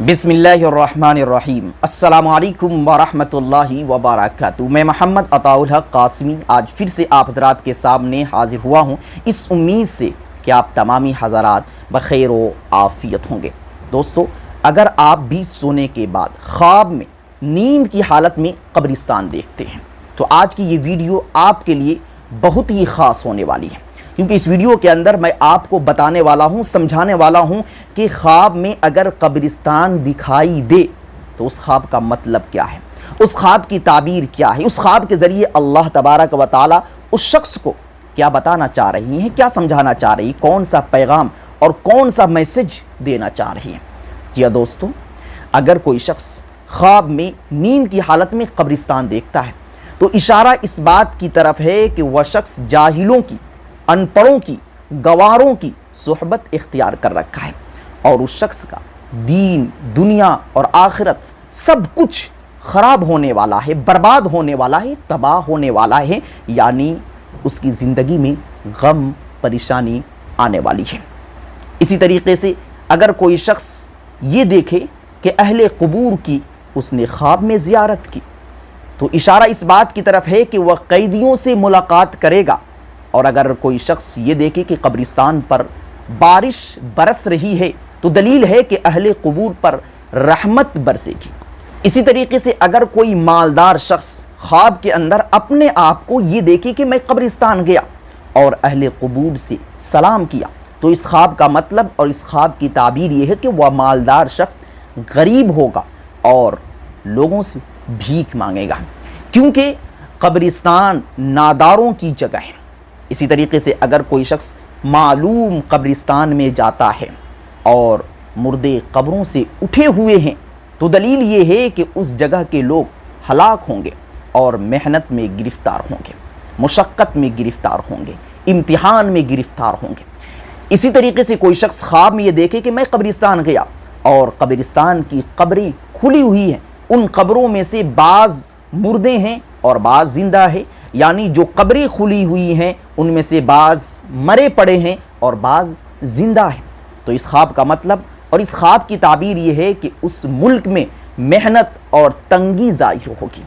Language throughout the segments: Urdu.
بسم اللہ الرحمن الرحیم۔ السلام علیکم ورحمۃ اللہ وبرکاتہ۔ میں محمد عطاء الحق قاسمی آج پھر سے آپ حضرات کے سامنے حاضر ہوا ہوں، اس امید سے کہ آپ تمامی حضرات بخیر و عافیت ہوں گے۔ دوستو، اگر آپ بھی سونے کے بعد خواب میں نیند کی حالت میں قبرستان دیکھتے ہیں تو آج کی یہ ویڈیو آپ کے لیے بہت ہی خاص ہونے والی ہے، کیونکہ اس ویڈیو کے اندر میں آپ کو بتانے والا ہوں، سمجھانے والا ہوں کہ خواب میں اگر قبرستان دکھائی دے تو اس خواب کا مطلب کیا ہے، اس خواب کی تعبیر کیا ہے، اس خواب کے ذریعے اللہ تبارک و تعالی اس شخص کو کیا بتانا چاہ رہی ہیں، کیا سمجھانا چاہ رہی ہیں، کون سا پیغام اور کون سا میسج دینا چاہ رہی ہیں۔ جی ہاں دوستو، اگر کوئی شخص خواب میں نیند کی حالت میں قبرستان دیکھتا ہے تو اشارہ اس بات کی طرف ہے کہ وہ شخص جاہلوں کی، ان پڑھوں کی، گواروں کی صحبت اختیار کر رکھا ہے اور اس شخص کا دین، دنیا اور آخرت سب کچھ خراب ہونے والا ہے، برباد ہونے والا ہے، تباہ ہونے والا ہے، یعنی اس کی زندگی میں غم، پریشانی آنے والی ہے۔ اسی طریقے سے اگر کوئی شخص یہ دیکھے کہ اہل قبور کی اس نے خواب میں زیارت کی تو اشارہ اس بات کی طرف ہے کہ وہ قیدیوں سے ملاقات کرے گا، اور اگر کوئی شخص یہ دیکھے کہ قبرستان پر بارش برس رہی ہے تو دلیل ہے کہ اہل قبور پر رحمت برسے گی۔ اسی طریقے سے اگر کوئی مالدار شخص خواب کے اندر اپنے آپ کو یہ دیکھے کہ میں قبرستان گیا اور اہل قبور سے سلام کیا تو اس خواب کا مطلب اور اس خواب کی تعبیر یہ ہے کہ وہ مالدار شخص غریب ہوگا اور لوگوں سے بھیک مانگے گا، کیونکہ قبرستان ناداروں کی جگہ ہے۔ اسی طریقے سے اگر کوئی شخص معلوم قبرستان میں جاتا ہے اور مردے قبروں سے اٹھے ہوئے ہیں تو دلیل یہ ہے کہ اس جگہ کے لوگ ہلاک ہوں گے اور محنت میں گرفتار ہوں گے، مشقت میں گرفتار ہوں گے، امتحان میں گرفتار ہوں گے۔ اسی طریقے سے کوئی شخص خواب میں یہ دیکھے کہ میں قبرستان گیا اور قبرستان کی قبریں کھلی ہوئی ہیں، ان قبروں میں سے بعض مردے ہیں اور بعض زندہ ہے، یعنی جو قبریں کھلی ہوئی ہیں ان میں سے بعض مرے پڑے ہیں اور بعض زندہ ہیں، تو اس خواب کا مطلب اور اس خواب کی تعبیر یہ ہے کہ اس ملک میں محنت اور تنگی ظاہر ہوگی۔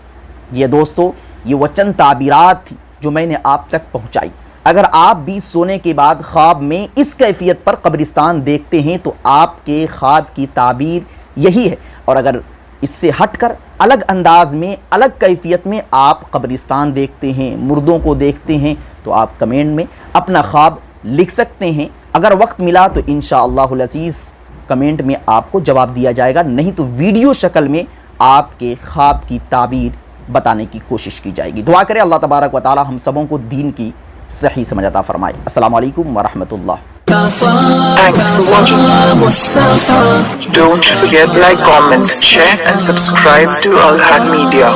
یہ دوستو، یہ وہ چند تعبیرات تھی جو میں نے آپ تک پہنچائی۔ اگر آپ بھی سونے کے بعد خواب میں اس کیفیت پر قبرستان دیکھتے ہیں تو آپ کے خواب کی تعبیر یہی ہے، اور اگر اس سے ہٹ کر الگ انداز میں، الگ کیفیت میں آپ قبرستان دیکھتے ہیں، مردوں کو دیکھتے ہیں تو آپ کمنٹ میں اپنا خواب لکھ سکتے ہیں۔ اگر وقت ملا تو انشاءاللہ العزیز کمنٹ میں آپ کو جواب دیا جائے گا، نہیں تو ویڈیو شکل میں آپ کے خواب کی تعبیر بتانے کی کوشش کی جائے گی۔ دعا کریں اللہ تبارک و تعالی ہم سبوں کو دین کی صحیح سمجھ عطا فرمائے۔ السلام علیکم ورحمۃ اللہ۔ Thanks for watching. Don't forget like, comment, share and subscribe to Al Haq Media.